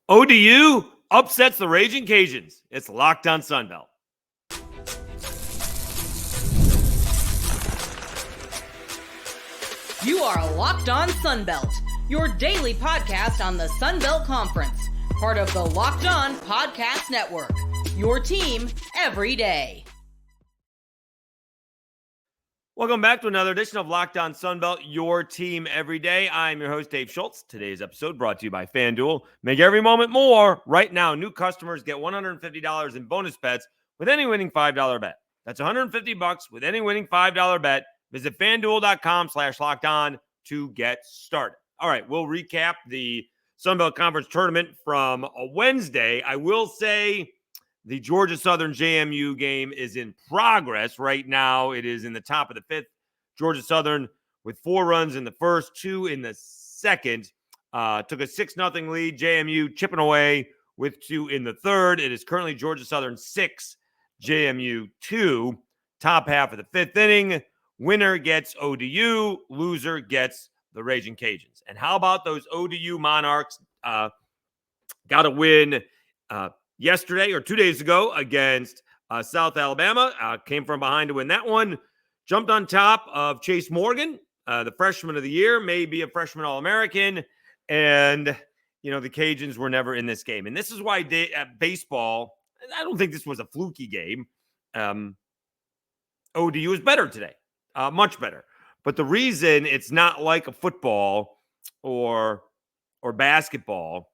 ODU upsets the Ragin Cajuns. It's Locked On Sunbelt. You are Locked On Sunbelt, your daily podcast on the Sunbelt Conference, part of the Locked On Podcast Network, your team every day. Welcome back to another edition of Locked On Sunbelt, your team every day. I'm your host, Dave Schultz. Today's episode brought to you by FanDuel. Make every moment more. Right now, new customers get $150 in bonus bets with any winning $5 bet. That's $150 with any winning $5 bet. Visit FanDuel.com/lockedon to get started. All right, we'll recap the Sunbelt Conference Tournament from a Wednesday. I will say the Georgia Southern JMU game is in progress right now. It is in the top of the fifth. Georgia Southern with 4 runs in the first, 2 in the second. Took a 6-0 lead. JMU chipping away with 2 in the third. It is currently Georgia Southern 6, JMU 2. Top half of the fifth inning. Winner gets ODU. Loser gets the Ragin Cajuns. And how about those ODU Monarchs? Got a win yesterday or 2 days ago against South Alabama. Came from behind to win that one. Jumped on top of Chase Morgan, the freshman of the year, maybe a freshman All-American. And, you know, the Cajuns were never in this game. And this is why baseball, I don't think this was a fluky game. ODU is better today, much better. But the reason it's not like a football or basketball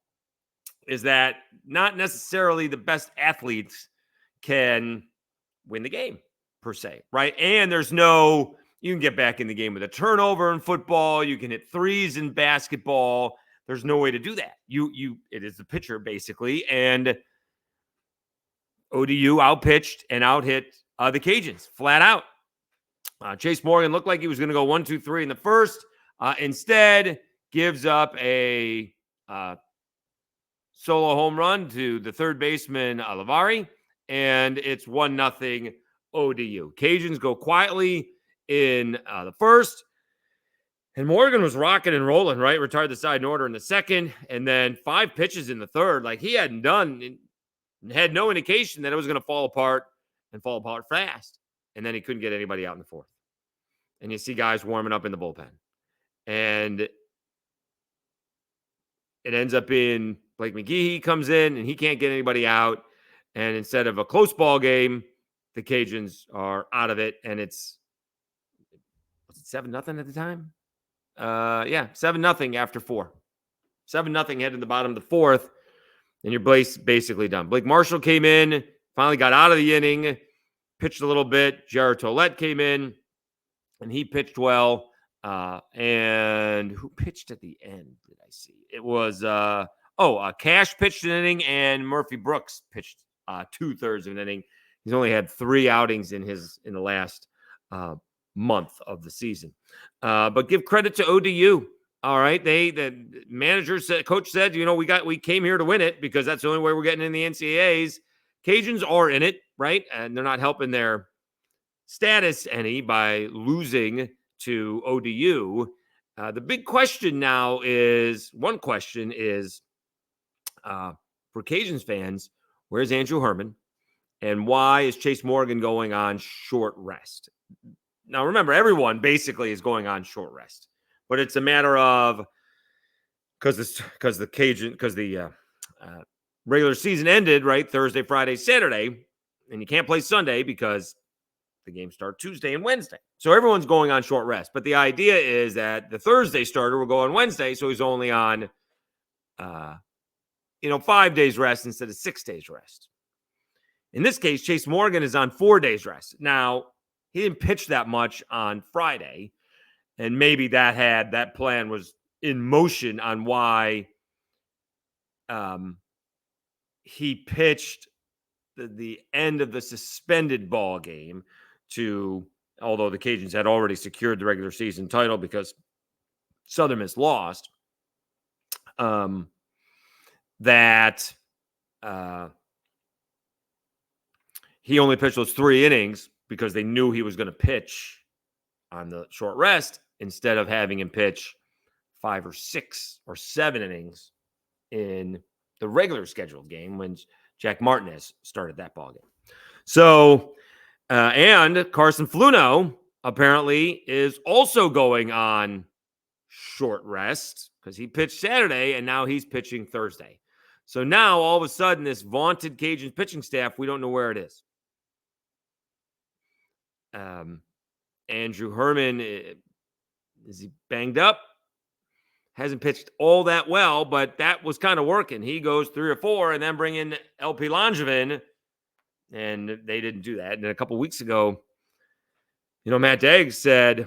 is that not necessarily the best athletes can win the game, per se, right? And you can get back in the game with a turnover in football. You can hit threes in basketball. There's no way to do that. It is the pitcher, basically. And ODU outpitched and outhit the Cajuns, flat out. Chase Morgan looked like he was going to go 1, 2, 3 in the first. Instead, gives up a solo home run to the third baseman, Lavari, and it's 1-0 ODU. Cajuns go quietly in the first, and Morgan was rocking and rolling, right? Retired the side in order in the second, and then 5 pitches in the third. Like he had no indication that it was going to fall apart fast, and then he couldn't get anybody out in the fourth. And you see guys warming up in the bullpen, and it ends up being Blake McGehee comes in, and he can't get anybody out. And instead of a close ball game, the Cajuns are out of it. And was it 7-0 at the time? 7-0 after 4. 7-0 heading to the bottom of the fourth. And you're basically done. Blake Marshall came in, finally got out of the inning, pitched a little bit. Jared Tollett came in, and he pitched well. And who pitched at the end? Did I see? It was Cash pitched an inning, and Murphy Brooks pitched 2/3 of an inning. He's only had 3 outings in the last month of the season. But give credit to ODU. All right, the manager said, coach said, we came here to win it because that's the only way we're getting in the NCAAs. Cajuns are in it, right? And they're not helping their status any by losing to ODU. The big question now is, for Cajuns fans, where's Andrew Herman? And why is Chase Morgan going on short rest? Now, remember, everyone basically is going on short rest. But it's a matter of, because the regular season ended, right, Thursday, Friday, Saturday, and you can't play Sunday because the games start Tuesday and Wednesday. So everyone's going on short rest. But the idea is that the Thursday starter will go on Wednesday, so he's only on 5 days rest instead of 6 days rest. In this case, Chase Morgan is on 4 days rest. Now, he didn't pitch that much on Friday, and maybe that plan was in motion on why he pitched the end of the suspended ball game although the Cajuns had already secured the regular season title because Southern Miss lost, that he only pitched those 3 innings because they knew he was going to pitch on the short rest instead of having him pitch 5 or 6 or 7 innings in the regular scheduled game when Jack Martinez started that ball game. So, and Carson Fluno apparently is also going on short rest because he pitched Saturday and now he's pitching Thursday. So now all of a sudden this vaunted Cajuns pitching staff, we don't know where it is. Andrew Herman, is he banged up? Hasn't pitched all that well, but that was kind of working. He goes 3 or 4 and then bring in LP Langevin, and they didn't do that. And a couple weeks ago, Matt Deggs said,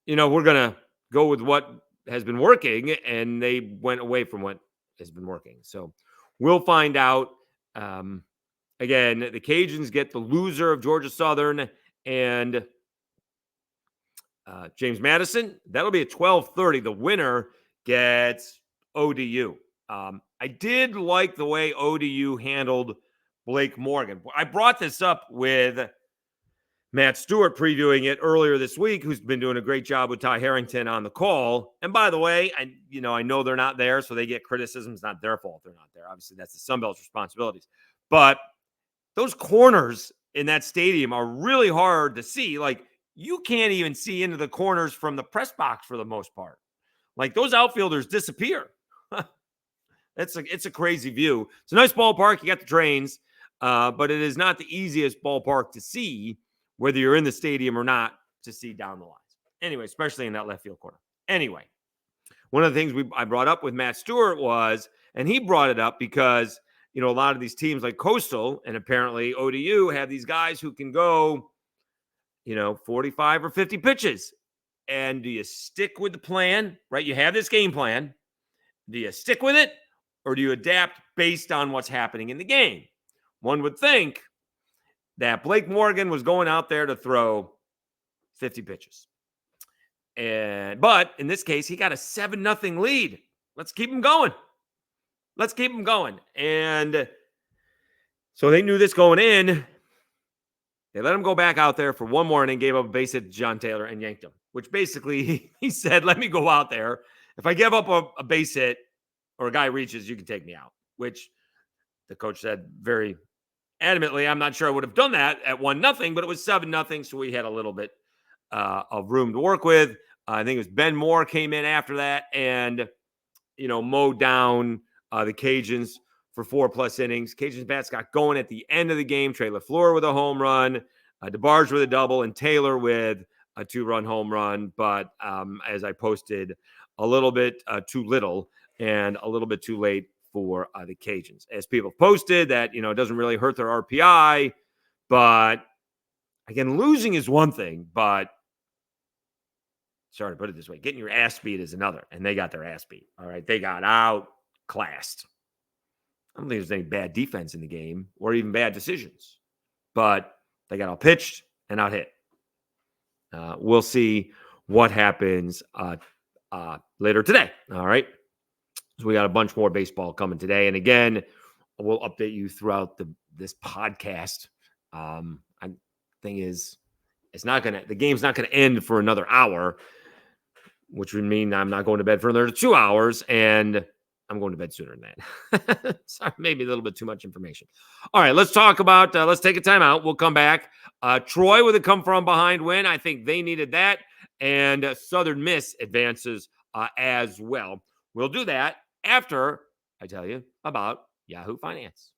we're going to go with what has been working, and they went away from what has been working. So we'll find out. Again, the Cajuns get the loser of Georgia Southern and James Madison. That'll be at 12:30. The winner gets ODU. I did like the way ODU handled Blake Morgan. I brought this up with Matt Stewart previewing it earlier this week, who's been doing a great job with Ty Harrington on the call. And by the way, I know they're not there, so they get criticism. It's not their fault they're not there. Obviously, that's the Sun Belt's responsibilities. But those corners in that stadium are really hard to see. Like, you can't even see into the corners from the press box for the most part. Like, those outfielders disappear. It's a crazy view. It's a nice ballpark. You got the trains, but it is not the easiest ballpark to see, whether you're in the stadium or not, to see down the lines. Anyway, especially in that left field corner. Anyway, one of the things I brought up with Matt Stewart was, and he brought it up because, a lot of these teams like Coastal and apparently ODU have these guys who can go, 45 or 50 pitches. And do you stick with the plan, right? You have this game plan. Do you stick with it, or do you adapt based on what's happening in the game? One would think that Blake Morgan was going out there to throw 50 pitches. But in this case, he got a 7-0 lead. Let's keep him going. And so they knew this going in. They let him go back out there for one more inning, gave up a base hit to John Taylor and yanked him, which basically he said, let me go out there. If I give up a base hit or a guy reaches, you can take me out, which the coach said very adamantly, I'm not sure I would have done that at 1-0, but it was 7-0, so we had a little bit of room to work with. I think it was Ben Moore came in after that and, mowed down the Cajuns for 4+ innings. Cajuns bats got going at the end of the game. Trey LaFleur with a home run, DeBarge with a double, and Taylor with a 2-run home run. But as I posted, a little bit too little and a little bit too late for the Cajuns. As people posted that, it doesn't really hurt their RPI. But again, losing is one thing, but sorry to put it this way, getting your ass beat is another. And they got their ass beat. All right. They got outclassed. I don't think there's any bad defense in the game or even bad decisions, but they got out-pitched and out-hit. We'll see what happens later today. All right. So we got a bunch more baseball coming today. And again, we'll update you throughout this podcast. Thing is, the game's not going to end for another hour, which would mean I'm not going to bed for another 2 hours, and I'm going to bed sooner than that. Sorry, maybe a little bit too much information. All right, let's talk about, let's take a timeout. We'll come back. Troy with a come-from-behind win. I think they needed that. And Southern Miss advances as well. We'll do that after I tell you about Yahoo Finance.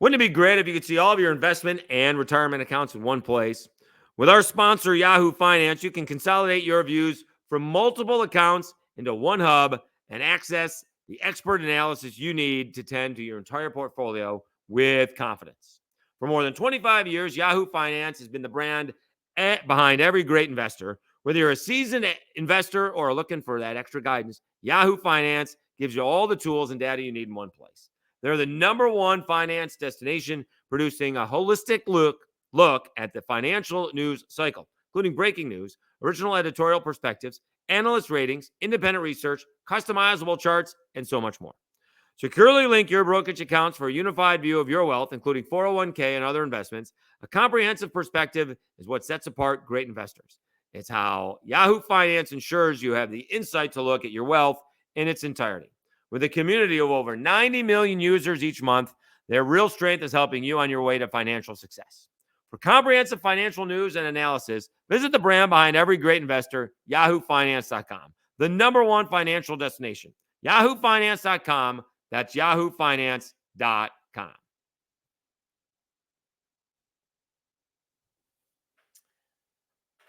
Wouldn't it be great if you could see all of your investment and retirement accounts in one place? With our sponsor, Yahoo Finance, you can consolidate your views from multiple accounts into one hub and access the expert analysis you need to tend to your entire portfolio with confidence. For more than 25 years, Yahoo Finance has been the brand behind every great investor. Whether you're a seasoned investor or looking for that extra guidance, Yahoo Finance gives you all the tools and data you need in one place. They're the number one finance destination, producing a holistic look at the financial news cycle, including breaking news, original editorial perspectives, analyst ratings, independent research, customizable charts, and so much more. Securely link your brokerage accounts for a unified view of your wealth, including 401k and other investments. A comprehensive perspective is what sets apart great investors. It's how Yahoo Finance ensures you have the insight to look at your wealth in its entirety. With a community of over 90 million users each month, their real strength is helping you on your way to financial success. For comprehensive financial news and analysis, visit the brand behind every great investor, yahoofinance.com, the number one financial destination. yahoofinance.com. That's yahoofinance.com.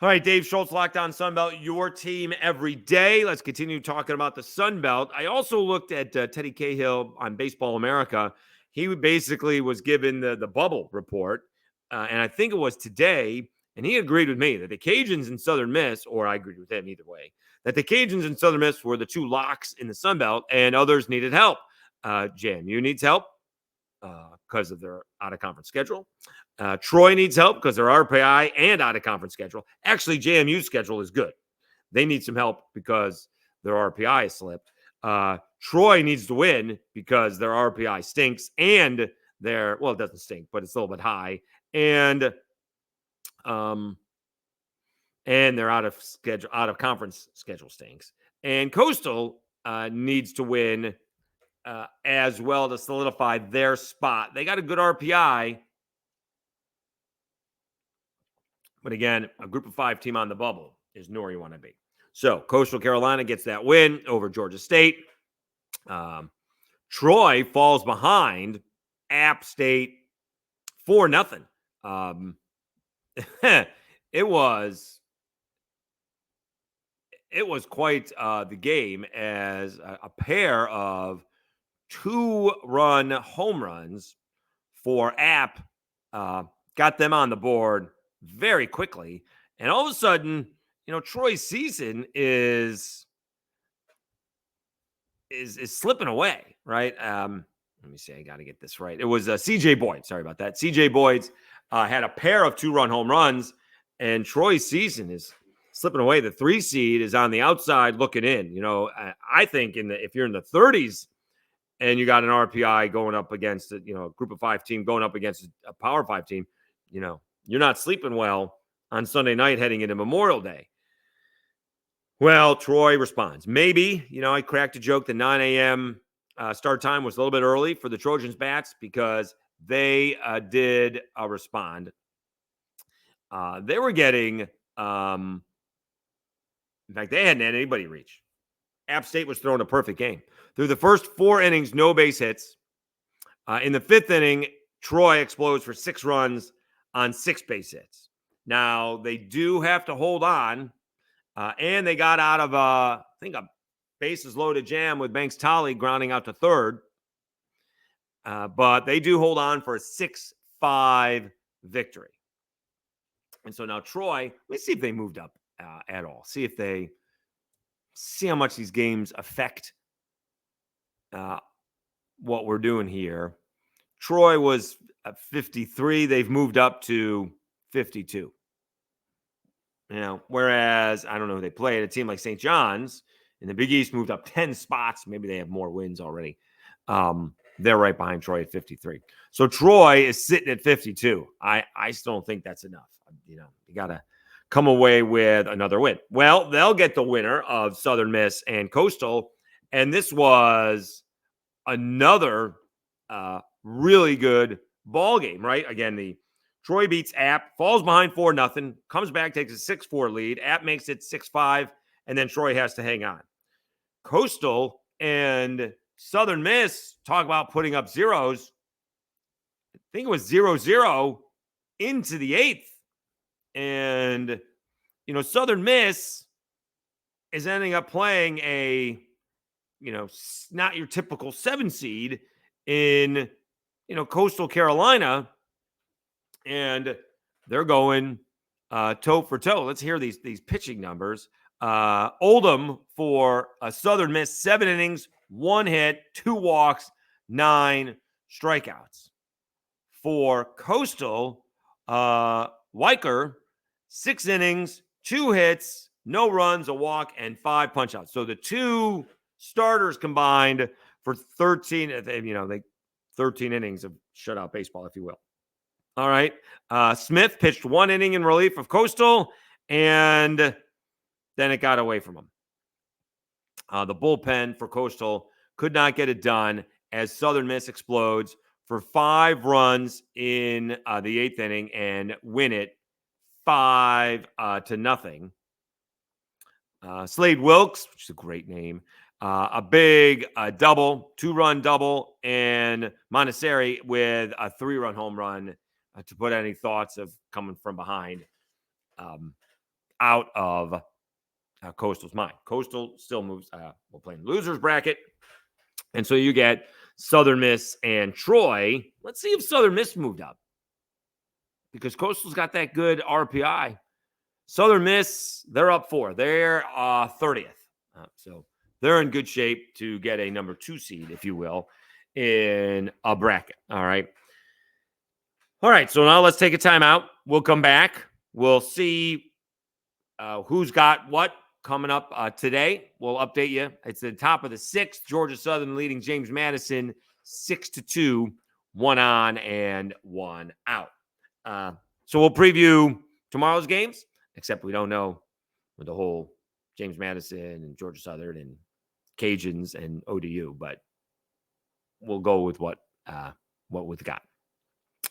All right, Dave Schultz, Locked On Sunbelt, your team every day. Let's continue talking about the Sunbelt. I also looked at Teddy Cahill on Baseball America. He basically was given the bubble report, and I think it was today, and he agreed with me that the Cajuns and Southern Miss, or I agreed with him either way, that the Cajuns and Southern Miss were the two locks in the Sunbelt, and others needed help. JMU needs help because of their out-of-conference schedule. Troy needs help because their RPI and out-of-conference schedule. Actually, JMU's schedule is good. They need some help because their RPI has slipped. Troy needs to win because their RPI stinks and it doesn't stink, but it's a little bit high. And their out-of-conference schedule stinks. And Coastal needs to win as well to solidify their spot. They got a good RPI. But again, a group of 5 team on the bubble is nowhere you want to be. So Coastal Carolina gets that win over Georgia State. Troy falls behind App State 4-0. It was quite the game as a pair of 2-run home runs for App got them on the board very quickly. And all of a sudden, Troy's season is slipping away, right? Let me see. I got to get this right. It was CJ Boyd. Sorry about that. CJ Boyd's had a pair of 2-run home runs, and Troy's season is slipping away. The 3 seed is on the outside looking in. I think if you're in the 30s and you got an RPI going up against a group of 5 team going up against a Power 5 team, you're not sleeping well on Sunday night heading into Memorial Day. Well, Troy responds. Maybe, I cracked a joke. The 9 a.m. Start time was a little bit early for the Trojans bats because they did respond. They were getting, in fact, they hadn't had anybody reach. App State was throwing a perfect game. Through the first 4 innings, no base hits. In the 5th inning, Troy explodes for 6 runs on 6 base hits. Now, they do have to hold on, and they got out of, I think, a bases-loaded jam with Banks Tolley grounding out to third. But they do hold on for a 6-5 victory. And so now Troy, let's see if they moved up at all. See how much these games affect what we're doing here. Troy was 53. They've moved up to 52. Whereas, I don't know who they played. A team like St. John's in the Big East moved up 10 spots. Maybe they have more wins already. They're right behind Troy at 53. So Troy is sitting at 52. I still don't think that's enough. You got to come away with another win. Well, they'll get the winner of Southern Miss and Coastal. And this was another really good ball game, right? Again, the Troy beats App, falls behind 4-0, comes back, takes a 6-4 lead. App makes it 6-5, and then Troy has to hang on. Coastal and Southern Miss talk about putting up zeros. I think it was 0-0 into the 8th. And, Southern Miss is ending up playing a, not your typical 7 seed in, Coastal Carolina. And they're going toe for toe. Let's hear these pitching numbers. Oldham for Southern Miss, 7 innings, 1 hit, 2 walks, 9 strikeouts. For Coastal, Weicker, 6 innings, 2 hits, no runs, a walk, and 5 punch-outs. So the 2 starters combined for 13, 13 innings of shutout baseball, if you will. All right. Smith pitched 1 inning in relief of Coastal, And then it got away from them. The bullpen for Coastal could not get it done as Southern Miss explodes for 5 runs in the 8th inning and win it 5-0. Slade Wilkes, which is a great name, a big double, 2-run double, and Montessori with a 3-run home run to put any thoughts of coming from behind out of Coastal's mind. Coastal still moves. We're playing losers bracket. And so you get Southern Miss and Troy. Let's see if Southern Miss moved up, because Coastal's got that good RPI. Southern Miss, they're up 4. They're 30th. So they're in good shape to get a number 2 seed, if you will, in a bracket. All right. So now let's take a timeout. We'll come back. We'll see who's got what coming up today. We'll update you. It's the top of the 6th. Georgia Southern leading James Madison 6-2, 1 on and 1 out. So we'll preview tomorrow's games, except we don't know with the whole James Madison and Georgia Southern and Cajuns and ODU, but we'll go with what we've got.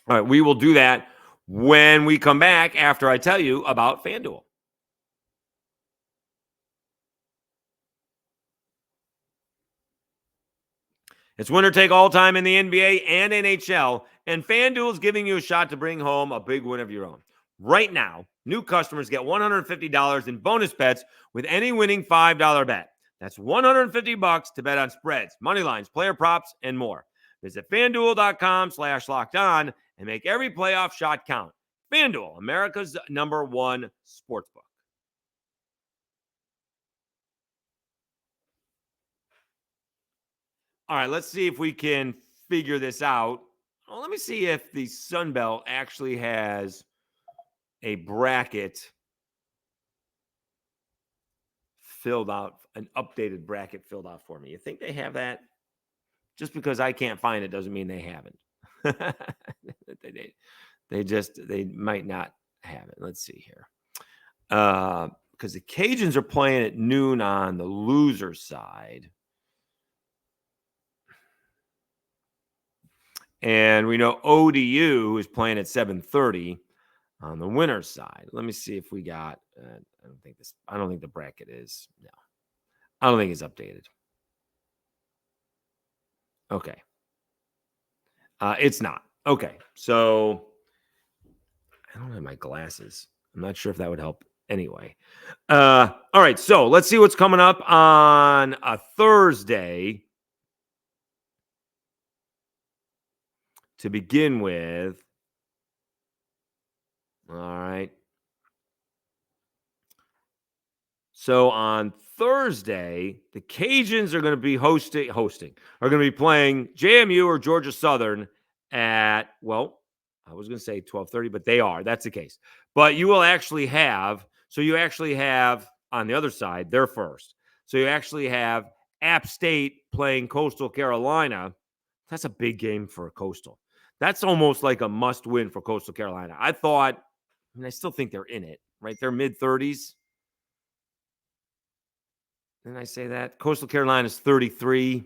All right, we will do that when we come back after I tell you about FanDuel. It's winner take all time in the NBA and NHL, and FanDuel is giving you a shot to bring home a big win of your own. Right now, new customers get $150 in bonus bets with any winning $5 bet. That's $150 to bet on spreads, money lines, player props, and more. Visit FanDuel.com/lockedon and make every playoff shot count. FanDuel, America's #1 sportsbook. All right, let's see if we can figure this out. Well, let me see if the Sun Belt actually has a bracket filled out, an updated bracket filled out for me. You think they have that? Just because I can't find it doesn't mean they haven't. They might not have it. Let's see here. Because the Cajuns are playing at noon on the loser side. And we know ODU is playing at 7:30 on the winner's side. Let me see if we got. I don't think the bracket is. No, I don't think it's updated. Okay, it's not. Okay, so I don't have my glasses. I'm not sure if that would help. Anyway, all right. So let's see what's coming up on a Thursday. To begin with, all right. So on Thursday, the Cajuns are going to be hosting, are going to be playing JMU or Georgia Southern at, well, I was going to say 12:30, but they are. That's the case. But you will actually have, on the other side, they're first. So you actually have App State playing Coastal Carolina. That's a big game for Coastal. That's almost like a must-win for Coastal Carolina. I still think they're in it, right? They're mid-30s. Didn't I say that? Coastal Carolina's 33.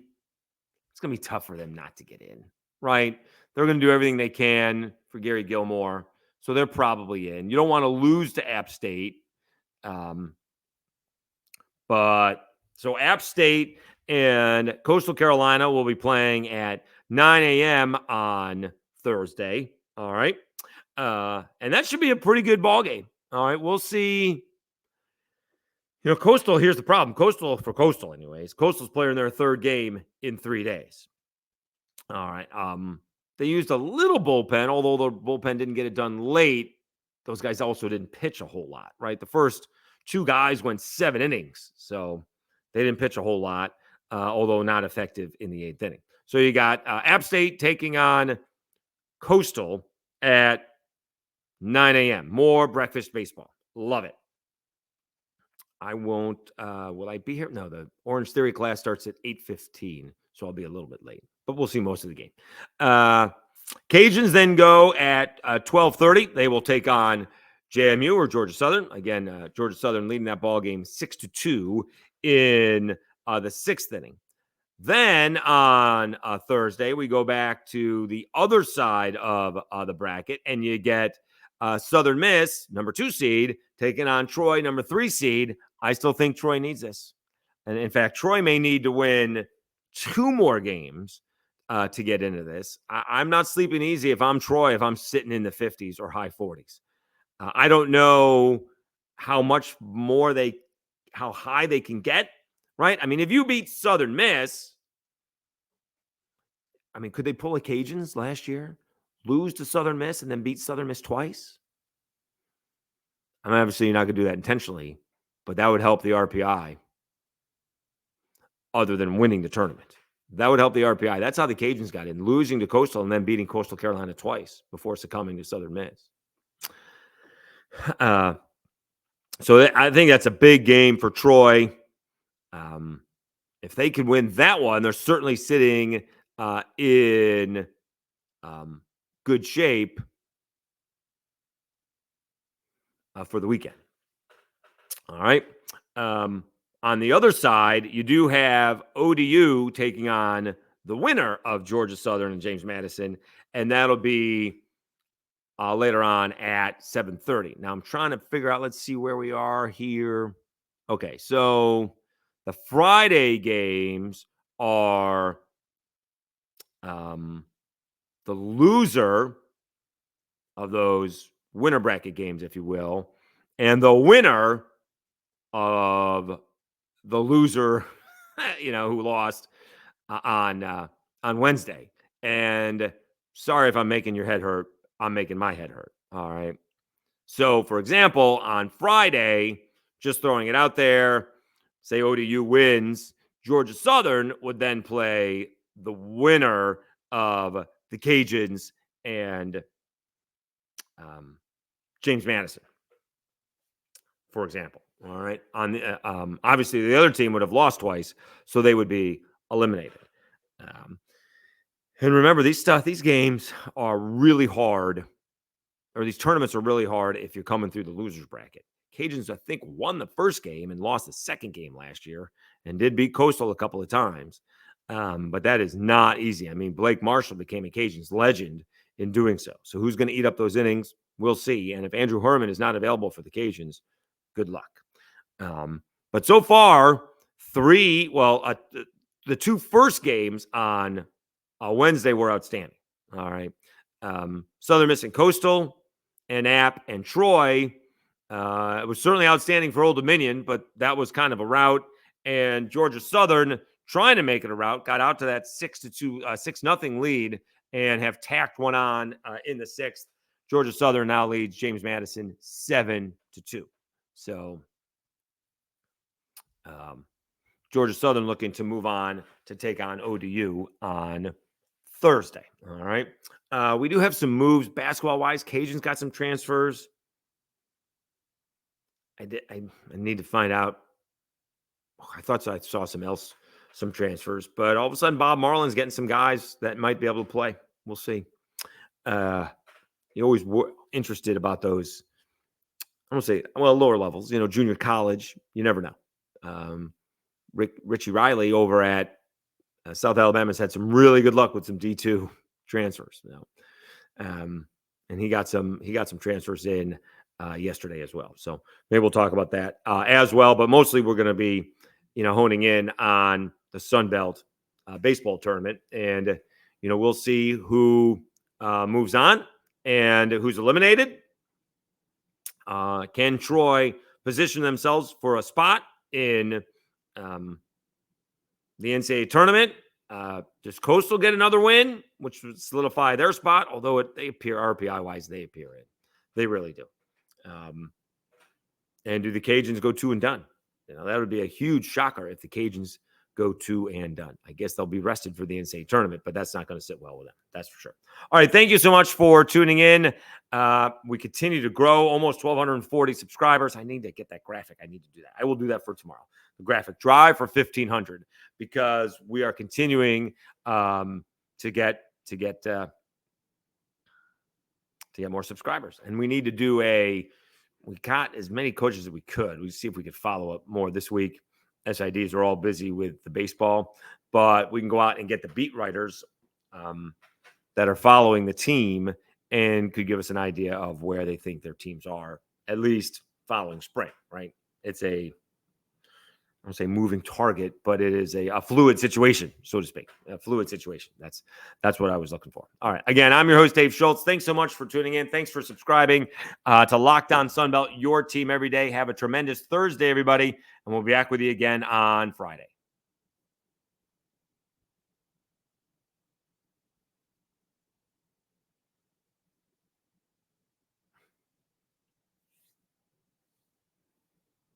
It's going to be tough for them not to get in, right? They're going to do everything they can for Gary Gilmore, so they're probably in. You don't want to lose to App State. But so App State and Coastal Carolina will be playing at 9 a.m. on Thursday. All right. And that should be a pretty good ball game. All right. We'll see. Coastal, here's the problem. Coastal anyways. Coastal's playing their 3rd game in 3 days. All right. They used a little bullpen, although the bullpen didn't get it done late. Those guys also didn't pitch a whole lot, right? The first 2 guys went 7 innings. So they didn't pitch a whole lot, although not effective in the 8th inning. So you got App State taking on Coastal at 9 a.m. More breakfast baseball. Love it. I won't. Will I be here? No, the Orange Theory class starts at 8:15, so I'll be a little bit late. But we'll see most of the game. Cajuns then go at 12:30. They will take on JMU or Georgia Southern. Again, Georgia Southern leading that ball game 6-2 in the sixth inning. Then on Thursday, we go back to the other side of the bracket, and you get Southern Miss, number 2 seed, taking on Troy, number 3 seed. I still think Troy needs this. And in fact, Troy may need to win 2 more games to get into this. I'm not sleeping easy if I'm Troy, if I'm sitting in the 50s or high 40s. I don't know how much more how high they can get, right? I mean, if you beat Southern Miss, I mean, could they pull a Cajuns last year, lose to Southern Miss, and then beat Southern Miss twice? I mean, obviously, you're not going to do that intentionally, but that would help the RPI other than winning the tournament. That would help the RPI. That's how the Cajuns got in, losing to Coastal and then beating Coastal Carolina twice before succumbing to Southern Miss. So I think that's a big game for Troy. If they can win that one, they're certainly sitting in good shape for the weekend. All right. On the other side, you do have ODU taking on the winner of Georgia Southern and James Madison, and that'll be later on at 7:30. Now, I'm trying to figure out, let's see where we are here. Okay, so the Friday games are the loser of those winner bracket games, if you will, and the winner of the loser, who lost on Wednesday. And sorry if I'm making your head hurt. I'm making my head hurt. All right. So, for example, on Friday, just throwing it out there, say ODU wins, Georgia Southern would then play the winner of the Cajuns and James Madison, for example. All right. On the obviously, the other team would have lost twice, so they would be eliminated. And remember, these games are really hard, or these tournaments are really hard if you're coming through the losers bracket. Cajuns, I think, won the first game and lost the second game last year, and did beat Coastal a couple of times. But that is not easy. I mean, Blake Marshall became a Cajuns legend in doing so. So who's going to eat up those innings? We'll see. And if Andrew Herman is not available for the Cajuns, good luck. But so far, the 2 first games on Wednesday were outstanding. All right. Southern Miss and Coastal, and App and Troy. It was certainly outstanding for Old Dominion, but that was kind of a rout. And Georgia Southern, trying to make it a rout, got out to that 6-0 lead and have tacked one on in the 6th. Georgia Southern now leads James Madison 7-2. So Georgia Southern looking to move on to take on ODU on Thursday. All right. We do have some moves basketball-wise. Cajuns got some transfers. I need to find out. I thought I saw some transfers, but all of a sudden Bob Marlin's getting some guys that might be able to play. We'll see. You always were interested about those. I don't say, lower levels, junior college. You never know. Richie Riley over at South Alabama's had some really good luck with some D2 transfers. And he got some transfers in yesterday as well. So maybe we'll talk about that as well. But mostly we're going to be, honing in on the Sun Belt baseball tournament, and we'll see who moves on and who's eliminated. Can Troy position themselves for a spot in the NCAA tournament? Does Coastal get another win, which would solidify their spot? Although they appear RPI-wise, they appear in. They really do. And do the Cajuns go 2 and done? That would be a huge shocker if the Cajuns go 2 and done. I guess they'll be rested for the NCAA tournament, but that's not going to sit well with them. That's for sure. All right. Thank you so much for tuning in. We continue to grow, almost 1,240 subscribers. I need to get that graphic. I need to do that. I will do that for tomorrow. The graphic drive for 1,500, because we are continuing to get more subscribers, and we need to do a we got as many coaches as we could. We see if we could follow up more this week. SIDs are all busy with the baseball, but we can go out and get the beat writers that are following the team and could give us an idea of where they think their teams are, at least following spring, right? It's I don't say moving target, but it is a fluid situation, so to speak. A fluid situation. That's what I was looking for. All right. Again, I'm your host, Dave Schultz. Thanks so much for tuning in. Thanks for subscribing to Locked On Sunbelt, your team every day. Have a tremendous Thursday, everybody, and we'll be back with you again on Friday.